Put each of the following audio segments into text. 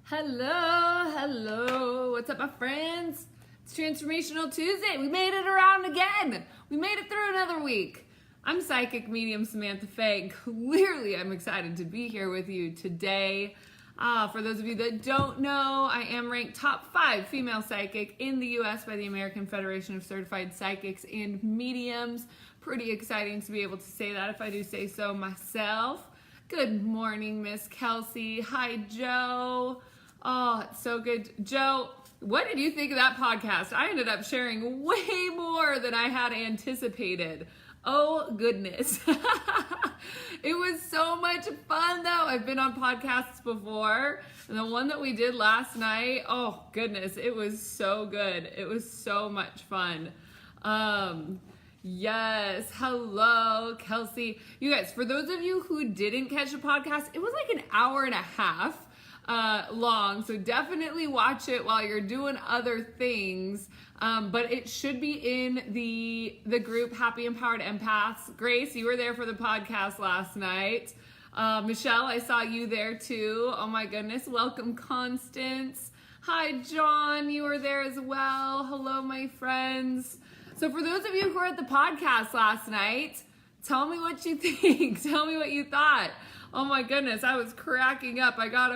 Hello. What's up, my friends? It's Transformational Tuesday. We made it around again. We made it through another week. I'm psychic medium Samantha Faye, and clearly I'm excited to be here with you today. For those of you that don't know, I am ranked top 5 female psychic in the U.S. by the American Federation of Certified Psychics and Mediums. Pretty exciting to be able to say that, if I do say so myself. Good morning, Miss Kelsey. Hi, Joe. Oh, it's so good. Joe, what did you think of that podcast? I ended up sharing way more than I had anticipated. Oh, goodness. It was so much fun, though. I've been on podcasts before, and the one that we did last night, oh, goodness, it was so good. It was so much fun. Yes, hello, Kelsey. You guys, for those of you who didn't catch the podcast, it was like an hour and a half long, so definitely watch it while you're doing other things. But it should be in the group Happy Empowered Empaths. Grace, you were there for the podcast last night. Michelle, I saw you there too. Oh my goodness, welcome, Constance. Hi, John, you were there as well. Hello, my friends. So for those of you who were at the podcast last night, tell me what you think. Tell me what you thought. Oh my goodness, I was cracking up. I got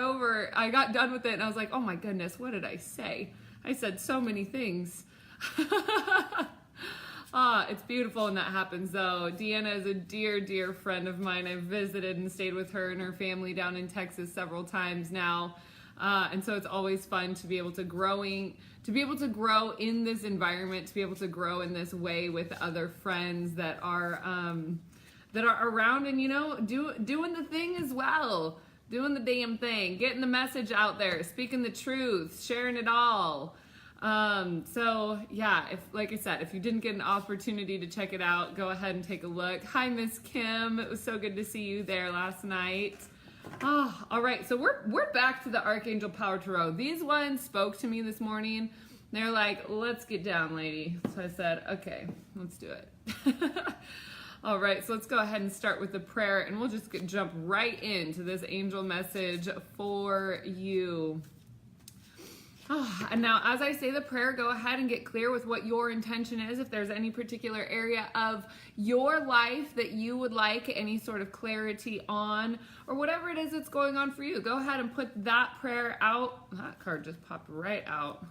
done with it and I was like, oh my goodness, what did I say? I said so many things. It's beautiful when that happens though. Deanna is a dear, dear friend of mine. I've visited and stayed with her and her family down in Texas several times now. And so it's always fun to be able to grow in this environment, to be able to grow in this way with other friends that are around and, you know, doing the thing as well, doing the damn thing, getting the message out there, speaking the truth, sharing it all. So yeah, like I said, if you didn't get an opportunity to check it out, go ahead and take a look. Hi, Miss Kim. It was so good to see you there last night. Oh, all right. So we're back to the Archangel Power Tarot. These ones spoke to me this morning. They're like, let's get down, lady. So I said, okay, let's do it. All right, so let's go ahead and start with the prayer, and we'll just jump right into this angel message for you. Oh, and now, as I say the prayer, go ahead and get clear with what your intention is. If there's any particular area of your life that you would like any sort of clarity on, or whatever it is that's going on for you, go ahead and put that prayer out. That card just popped right out.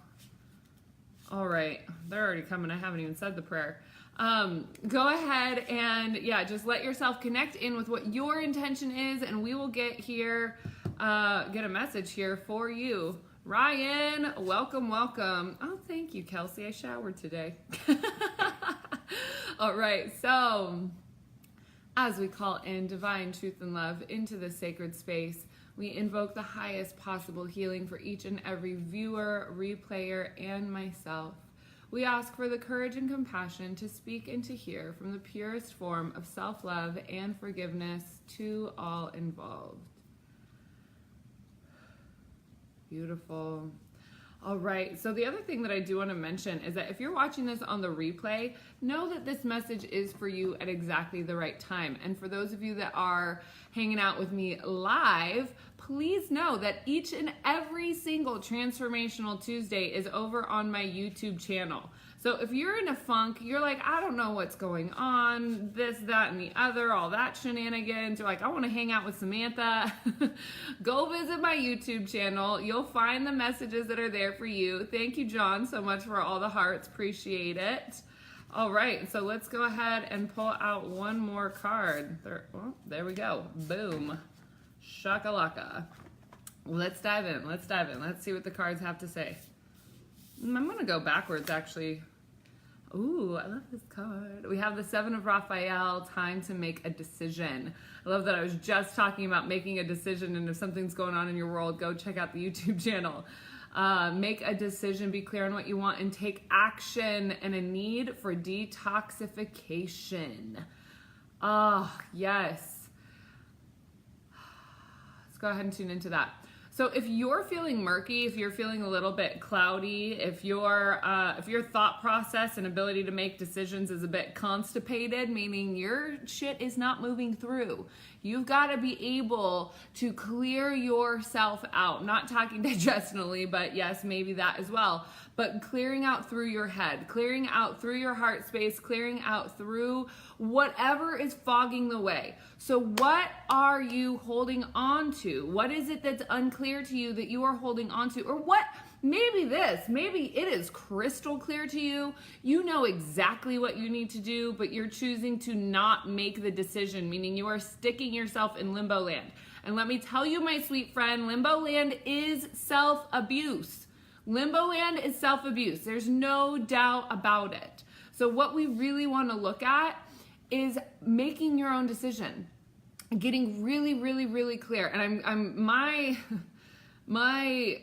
All right, they're already coming. I haven't even said the prayer. Go ahead and just let yourself connect in with what your intention is, and we will get a message here for you. Ryan, welcome. Oh, thank you, Kelsey. I showered today. All right, so as we call in divine truth and love into this sacred space, we invoke the highest possible healing for each and every viewer, replayer, and myself. We ask for the courage and compassion to speak and to hear from the purest form of self-love and forgiveness to all involved. Beautiful. All right, so the other thing that I do want to mention is that if you're watching this on the replay, know that this message is for you at exactly the right time. And for those of you that are hanging out with me live, please know that each and every single Transformational Tuesday is over on my YouTube channel. So if you're in a funk, you're like, I don't know what's going on, this, that, and the other, all that shenanigans. You're like, I want to hang out with Samantha. Go visit my YouTube channel. You'll find the messages that are there for you. Thank you, John, so much for all the hearts. Appreciate it. All right, so let's go ahead and pull out one more card. There we go. Boom. Shakalaka. Let's dive in. Let's see what the cards have to say. I'm going to go backwards, actually. Ooh, I love this card. We have the 7 of Raphael, time to make a decision. I love that I was just talking about making a decision, and if something's going on in your world, go check out the YouTube channel. Make a decision, be clear on what you want, and take action, and a need for detoxification. Oh, yes. Let's go ahead and tune into that. So if you're feeling murky, if you're feeling a little bit cloudy, if your thought process and ability to make decisions is a bit constipated, meaning your shit is not moving through, you've got to be able to clear yourself out. Not talking digestionally, but yes, maybe that as well. But clearing out through your head, clearing out through your heart space, clearing out through whatever is fogging the way. So what are you holding on to? What is it that's unclear to you that you are holding on to? Or what, maybe it is crystal clear to you. You know exactly what you need to do, but you're choosing to not make the decision, meaning you are sticking yourself in limbo land. And let me tell you, my sweet friend, limbo land is self-abuse. Limbo land is self-abuse. There's no doubt about it. So what we really want to look at is making your own decision, getting really, really, really clear. And my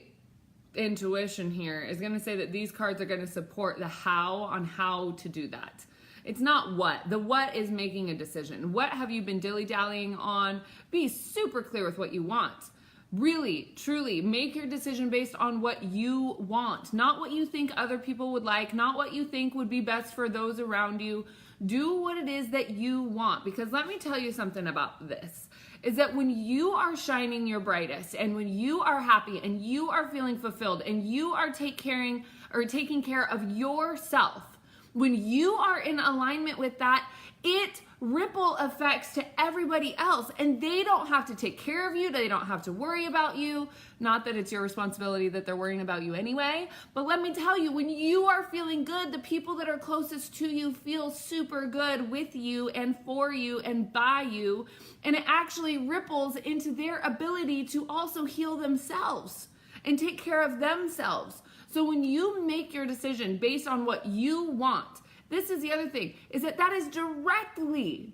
intuition here is going to say that these cards are going to support the how on how to do that. It's not what. The what is making a decision. What have you been dilly-dallying on? Be super clear with what you want. Really, truly, make your decision based on what you want, not what you think other people would like, not what you think would be best for those around you. Do what it is that you want, because let me tell you something about this, is that when you are shining your brightest and when you are happy and you are feeling fulfilled and you are taking care of yourself, when you are in alignment with that, it ripple effects to everybody else, and they don't have to take care of you. They don't have to worry about you. Not that it's your responsibility that they're worrying about you anyway, but let me tell you, when you are feeling good, the people that are closest to you feel super good with you and for you and by you, and it actually ripples into their ability to also heal themselves and take care of themselves. So when you make your decision based on what you want, this is the other thing, is that is directly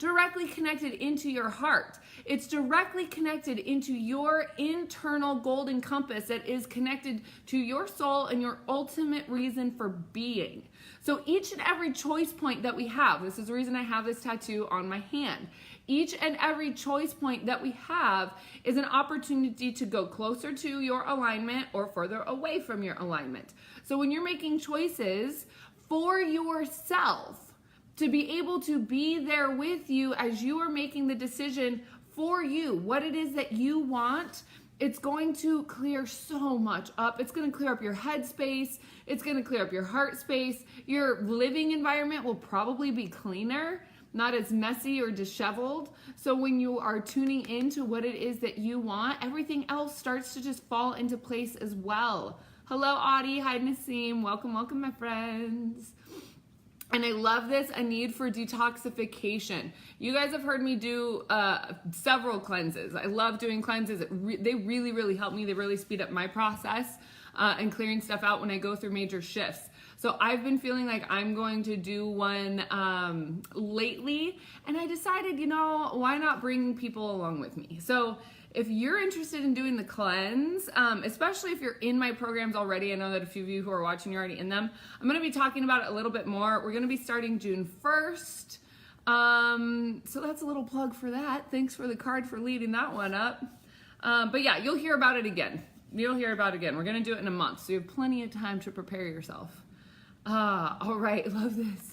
connected into your heart. It's directly connected into your internal golden compass that is connected to your soul and your ultimate reason for being. So each and every choice point that we have, this is the reason I have this tattoo on my hand. Each and every choice point that we have is an opportunity to go closer to your alignment or further away from your alignment. So when you're making choices for yourself, to be able to be there with you as you are making the decision for you, what it is that you want, it's going to clear so much up. It's going to clear up your head space. It's going to clear up your heart space. Your living environment will probably be cleaner, not as messy or disheveled. So when you are tuning into what it is that you want, everything else starts to just fall into place as well. Hello, Audie. Hi, Nassim. Welcome, welcome, my friends. And I love this, a need for detoxification. You guys have heard me do several cleanses. I love doing cleanses. They really, really help me. They really speed up my process and clearing stuff out when I go through major shifts. So I've been feeling like I'm going to do one lately, and I decided, why not bring people along with me? So if you're interested in doing the cleanse, especially if you're in my programs already, I know that a few of you who are watching, you're already in them. I'm going to be talking about it a little bit more. We're going to be starting June 1st. So that's a little plug for that. Thanks for the card for leading that one up. But yeah, you'll hear about it again. We're going to do it in a month, so you have plenty of time to prepare yourself. All right, love this.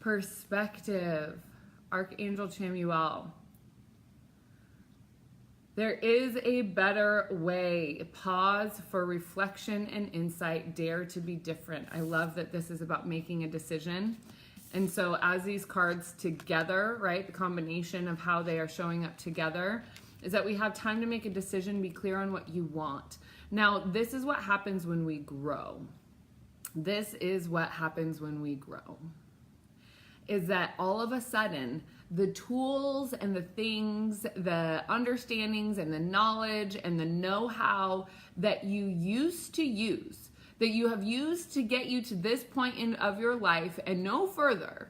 Perspective. Archangel Chamuel. There is a better way. Pause for reflection and insight. Dare to be different. I love that this is about making a decision. And so as these cards together, right, the combination of how they are showing up together is that we have time to make a decision, be clear on what you want. Now, this is what happens when we grow. This is what happens when we grow. Is that all of a sudden, the tools and the things, the understandings and the knowledge and the know-how that you used to use, that you have used to get you to this point of your life and no further.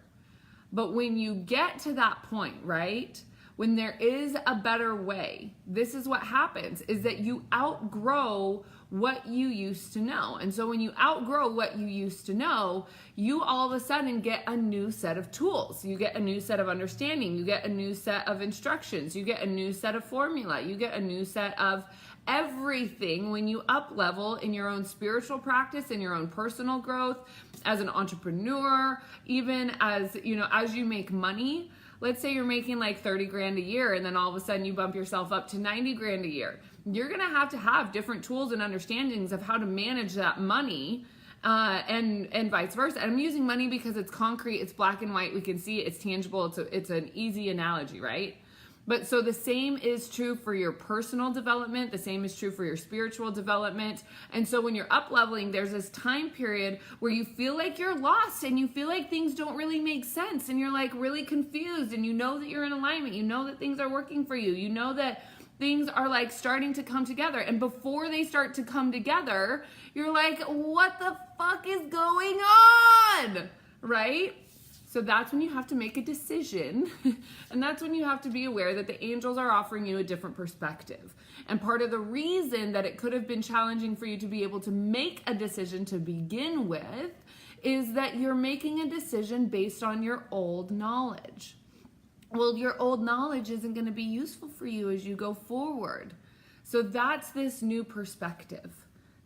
But when you get to that point, right, when there is a better way, this is what happens, is that you outgrow what you used to know. And so when you outgrow what you used to know, you all of a sudden get a new set of tools. You get a new set of understanding. You get a new set of instructions. You get a new set of formula. You get a new set of everything when you up level in your own spiritual practice, in your own personal growth, as an entrepreneur, even as, as you make money. Let's say you're making like 30 grand a year and then all of a sudden you bump yourself up to 90 grand a year. You're going to have different tools and understandings of how to manage that money, and vice versa. And I'm using money because it's concrete, it's black and white, we can see it, it's tangible, it's an easy analogy, right? But so the same is true for your personal development, the same is true for your spiritual development. And so when you're up leveling, there's this time period where you feel like you're lost and you feel like things don't really make sense and you're like really confused, and you know that you're in alignment, you know that things are working for you, you know that things are like starting to come together. And before they start to come together, you're like, what the fuck is going on? Right? So that's when you have to make a decision. And that's when you have to be aware that the angels are offering you a different perspective. And part of the reason that it could have been challenging for you to be able to make a decision to begin with is that you're making a decision based on your old knowledge. Well, your old knowledge isn't going to be useful for you as you go forward. So that's this new perspective.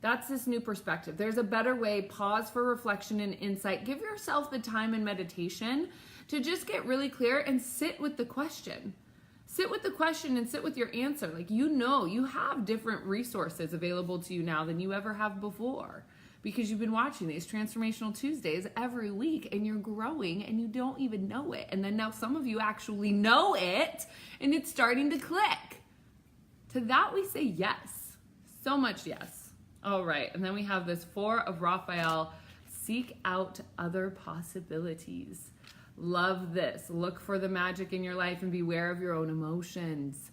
There's a better way. Pause for reflection and insight. Give yourself the time and meditation to just get really clear and sit with the question. Sit with the question and sit with your answer. Like, you have different resources available to you now than you ever have before, because you've been watching these Transformational Tuesdays every week and you're growing and you don't even know it. And then now some of you actually know it and it's starting to click. To that we say yes. So much yes. All right. And then we have this 4 of Raphael. Seek out other possibilities. Love this. Look for the magic in your life and beware of your own emotions.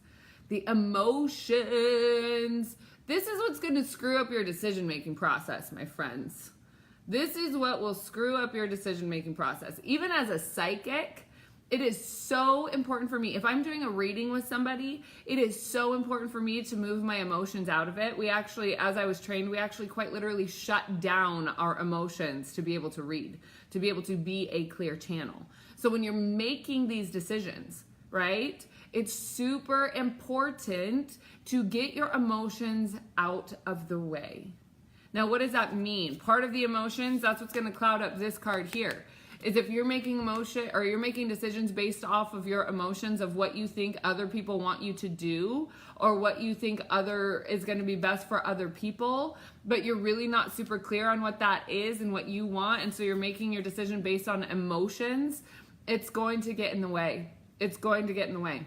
The emotions. This is what's going to screw up your decision-making process, my friends. This is what will screw up your decision-making process. Even as a psychic, it is so important for me. If I'm doing a reading with somebody, it is so important for me to move my emotions out of it. We actually, as I was trained, we actually quite literally shut down our emotions to be able to read, to be able to be a clear channel. So when you're making these decisions, right, it's super important to get your emotions out of the way. Now, what does that mean? Part of the emotions, that's what's going to cloud up this card here, is if you're making emotion or you're making decisions based off of your emotions of what you think other people want you to do or what you think is going to be best for other people, but you're really not super clear on what that is and what you want, and so you're making your decision based on emotions, it's going to get in the way. It's going to get in the way.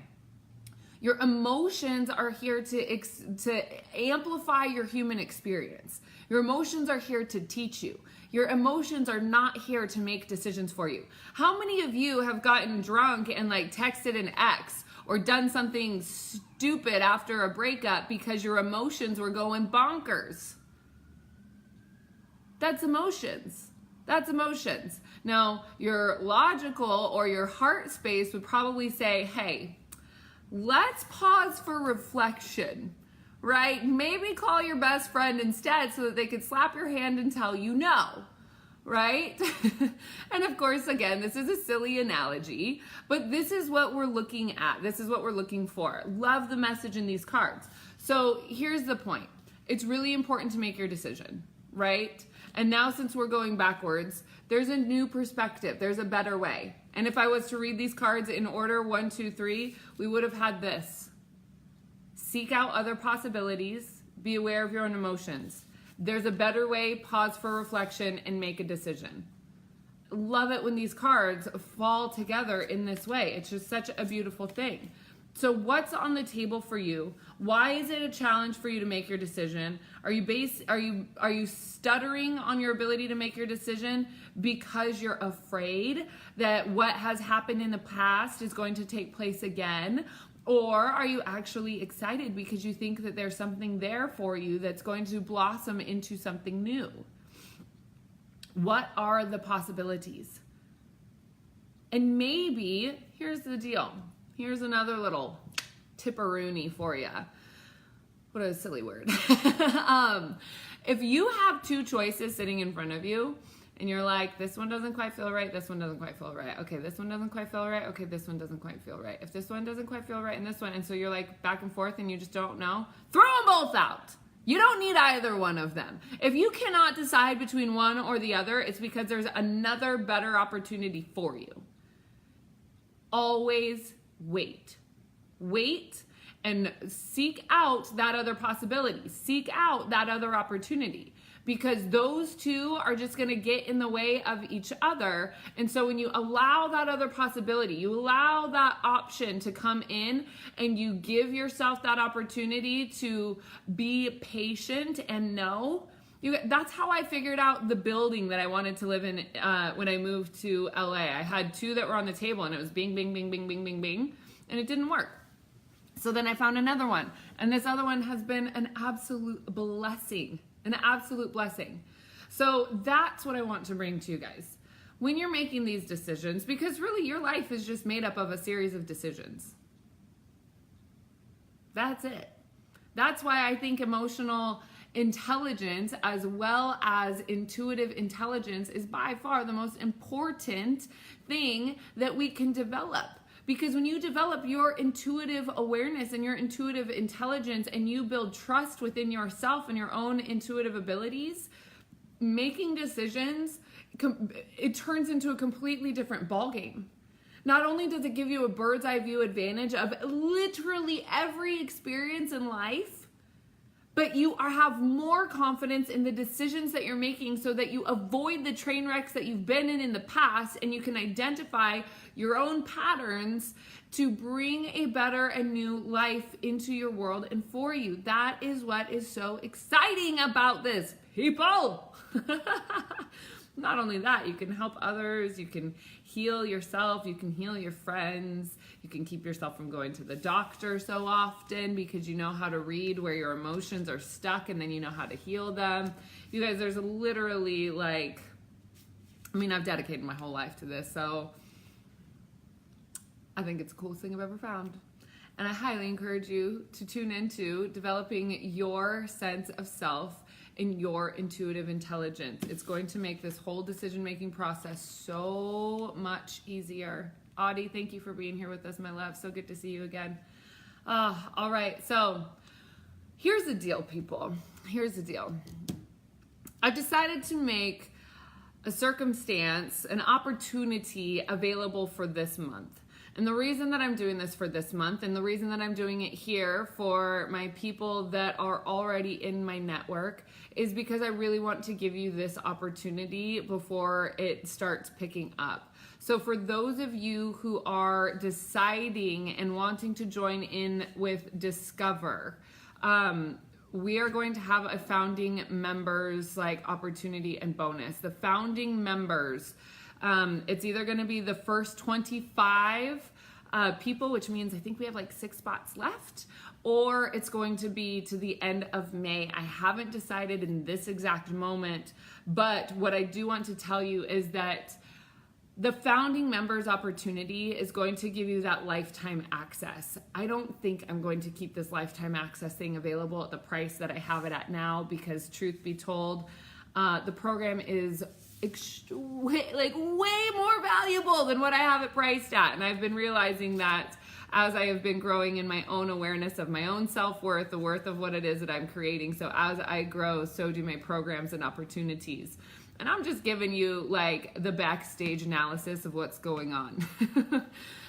Your emotions are here to amplify your human experience. Your emotions are here to teach you. Your emotions are not here to make decisions for you. How many of you have gotten drunk and like texted an ex or done something stupid after a breakup because your emotions were going bonkers? That's emotions. That's emotions. Now, your logical or your heart space would probably say, hey, let's pause for reflection, right? Maybe call your best friend instead so that they could slap your hand and tell you no, right? And of course, again, this is a silly analogy, but this is what we're looking at. This is what we're looking for. Love the message in these cards. So here's the point. It's really important to make your decision, right? And now since we're going backwards, there's a new perspective. There's a better way. And if I was to read these cards in order, 1, 2, 3, we would have had this. Seek out other possibilities. Be aware of your own emotions. There's a better way. Pause for reflection and make a decision. Love it when these cards fall together in this way. It's just such a beautiful thing. So what's on the table for you? Why is it a challenge for you to make your decision? Are you stuttering on your ability to make your decision because you're afraid that what has happened in the past is going to take place again? Or are you actually excited because you think that there's something there for you that's going to blossom into something new? What are the possibilities? And maybe, here's the deal. Here's another little tipperoonie for you. What a silly word. If you have 2 choices sitting in front of you and you're like, this one doesn't quite feel right, this one doesn't quite feel right. Okay, this one doesn't quite feel right. Okay, this one doesn't quite feel right. If this one doesn't quite feel right and this one, and so you're like back and forth and you just don't know, throw them both out. You don't need either one of them. If you cannot decide between one or the other, it's because there's another better opportunity for you. Always wait. Wait and seek out that other possibility. Seek out that other opportunity, because those two are just going to get in the way of each other. And so when you allow that other possibility, you allow that option to come in, and you give yourself that opportunity to be patient and know. That's how I figured out the building that I wanted to live in when I moved to LA. I had two that were on the table, and it was bing, bing, bing, bing, bing, bing, bing, and it didn't work. So then I found another one, and this other one has been an absolute blessing. An absolute blessing. So that's what I want to bring to you guys. When you're making these decisions, because really your life is just made up of a series of decisions. That's it. That's why I think emotional intelligence as well as intuitive intelligence is by far the most important thing that we can develop. Because when you develop your intuitive awareness and your intuitive intelligence, and you build trust within yourself and your own intuitive abilities, making decisions, it turns into a completely different ballgame. Not only does it give you a bird's eye view advantage of literally every experience in life, but you have more confidence in the decisions that you're making, so that you avoid the train wrecks that you've been in the past, and you can identify your own patterns to bring a better and new life into your world and for you. That is what is so exciting about this, people. Not only that, you can help others, you can heal yourself, you can heal your friends, you can keep yourself from going to the doctor so often, because you know how to read where your emotions are stuck, and then you know how to heal them. You guys, there's literally I've dedicated my whole life to this, so I think it's the coolest thing I've ever found. And I highly encourage you to tune into developing your sense of self and your intuitive intelligence. It's going to make this whole decision-making process so much easier. Audie, thank you for being here with us, my love. So good to see you again. All right, so here's the deal, people. Here's the deal. I've decided to make a circumstance, an opportunity available for this month. And the reason that I'm doing this for this month, and the reason that I'm doing it here for my people that are already in my network, is because I really want to give you this opportunity before it starts picking up. So for those of you who are deciding and wanting to join in with Discover, we are going to have a founding members opportunity and bonus. The founding members, it's either going to be the first 25 people, which means I think we have 6 spots left, or it's going to be to the end of May. I haven't decided in this exact moment, but what I do want to tell you is that the founding members opportunity is going to give you that lifetime access. I don't think I'm going to keep this lifetime access thing available at the price that I have it at now, because truth be told, the program is way more valuable than what I have it priced at. And I've been realizing that as I have been growing in my own awareness of my own self-worth, the worth of what it is that I'm creating. So as I grow, so do my programs and opportunities. And I'm just giving you the backstage analysis of what's going on.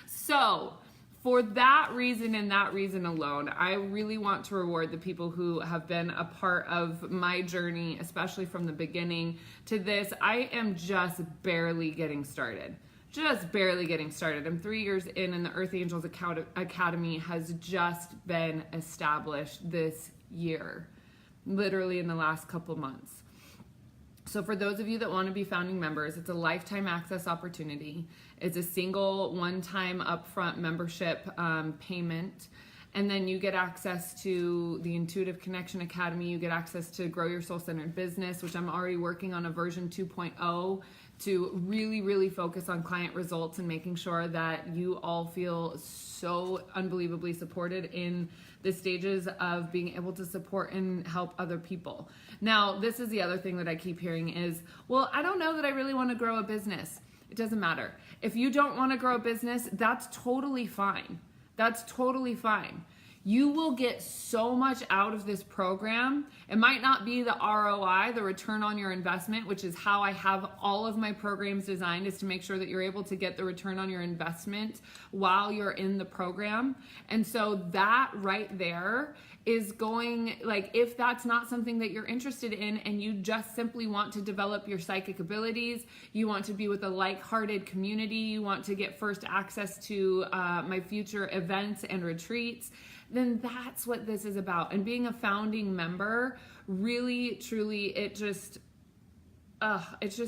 So for that reason and that reason alone, I really want to reward the people who have been a part of my journey, especially from the beginning to this. I am just barely getting started. Just barely getting started. I'm 3 years in, and the Earth Angels Academy has just been established this year, literally in the last couple months. So for those of you that want to be founding members, it's a lifetime access opportunity. It's a single one-time upfront membership payment. And then you get access to the Intuitive Connection Academy. You get access to Grow Your Soul-Centered Business, which I'm already working on a version 2.0 to really, really focus on client results and making sure that you all feel so unbelievably supported in the stages of being able to support and help other people. Now, this is the other thing that I keep hearing is, well, I don't know that I really want to grow a business. It doesn't matter. If you don't want to grow a business, that's totally fine. That's totally fine. You will get so much out of this program. It might not be the ROI, the return on your investment, which is how I have all of my programs designed, is to make sure that you're able to get the return on your investment while you're in the program. And so that right there is going, like, if that's not something that you're interested in and you just simply want to develop your psychic abilities, you want to be with a like-hearted community, you want to get first access to my future events and retreats, then that's what this is about. And being a founding member, really, truly, it's just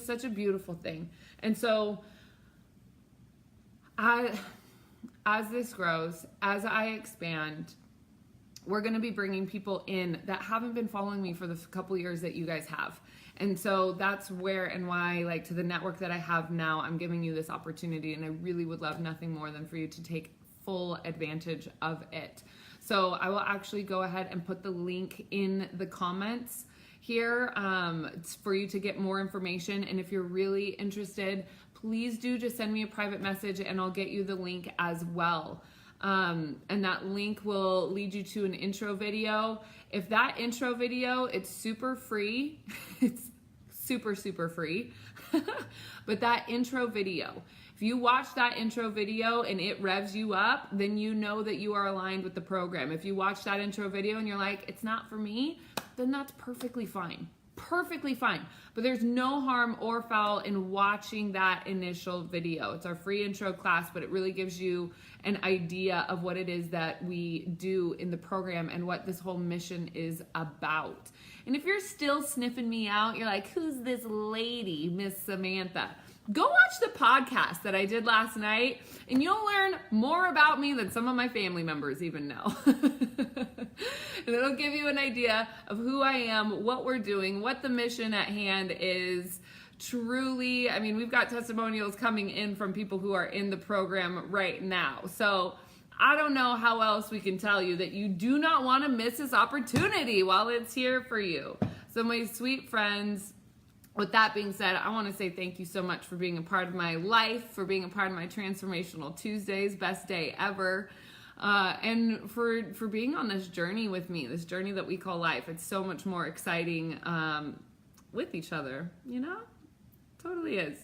such a beautiful thing. And so as this grows, as I expand, we're going to be bringing people in that haven't been following me for the couple years that you guys have. And so that's where and why, like, to the network that I have now, I'm giving you this opportunity, and I really would love nothing more than for you to take full advantage of it. So I will actually go ahead and put the link in the comments here for you to get more information. And if you're really interested, please do just send me a private message and I'll get you the link as well. And that link will lead you to an intro video. If that intro video, it's super free. It's super, super free. But that intro video, if you watch that intro video and it revs you up, then you know that you are aligned with the program. If you watch that intro video and you're like, it's not for me, then that's perfectly fine. Perfectly fine. But there's no harm or foul in watching that initial video. It's our free intro class, but it really gives you an idea of what it is that we do in the program and what this whole mission is about. And if you're still sniffing me out, you're like, who's this lady, Miss Samantha? Go watch the podcast that I did last night, and you'll learn more about me than some of my family members even know. And it'll give you an idea of who I am, what we're doing, what the mission at hand is. Truly, I mean, we've got testimonials coming in from people who are in the program right now. So I don't know how else we can tell you that you do not want to miss this opportunity while it's here for you. So my sweet friends, with that being said, I want to say thank you so much for being a part of my life, for being a part of my Transformational Tuesdays, best day ever, and for being on this journey with me, this journey that we call life. It's so much more exciting with each other, you know? Totally is.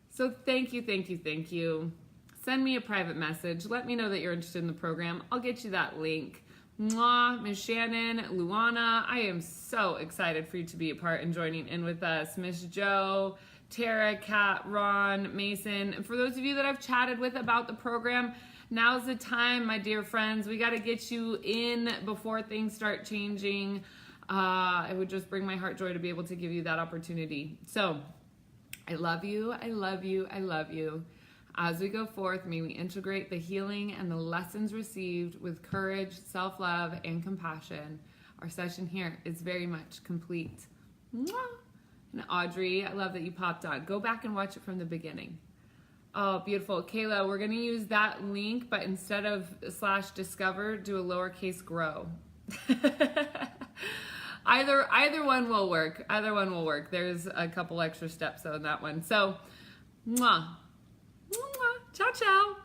So thank you, thank you, thank you. Send me a private message. Let me know that you're interested in the program. I'll get you that link. Mwah, Miss Shannon, Luana, I am so excited for you to be a part and joining in with us. Miss Joe, Tara, Kat, Ron, Mason, and for those of you that I've chatted with about the program, now's the time, my dear friends. We got to get you in before things start changing. It would just bring my heart joy to be able to give you that opportunity. So I love you, I love you, I love you. As we go forth, may we integrate the healing and the lessons received with courage, self-love, and compassion. Our session here is very much complete. Mwah! And Audrey, I love that you popped on. Go back and watch it from the beginning. Oh, beautiful. Kayla, we're going to use that link, but instead of /discover, do a lowercase grow. Either one will work. Either one will work. There's a couple extra steps on that one. So, mwah. Ciao, ciao.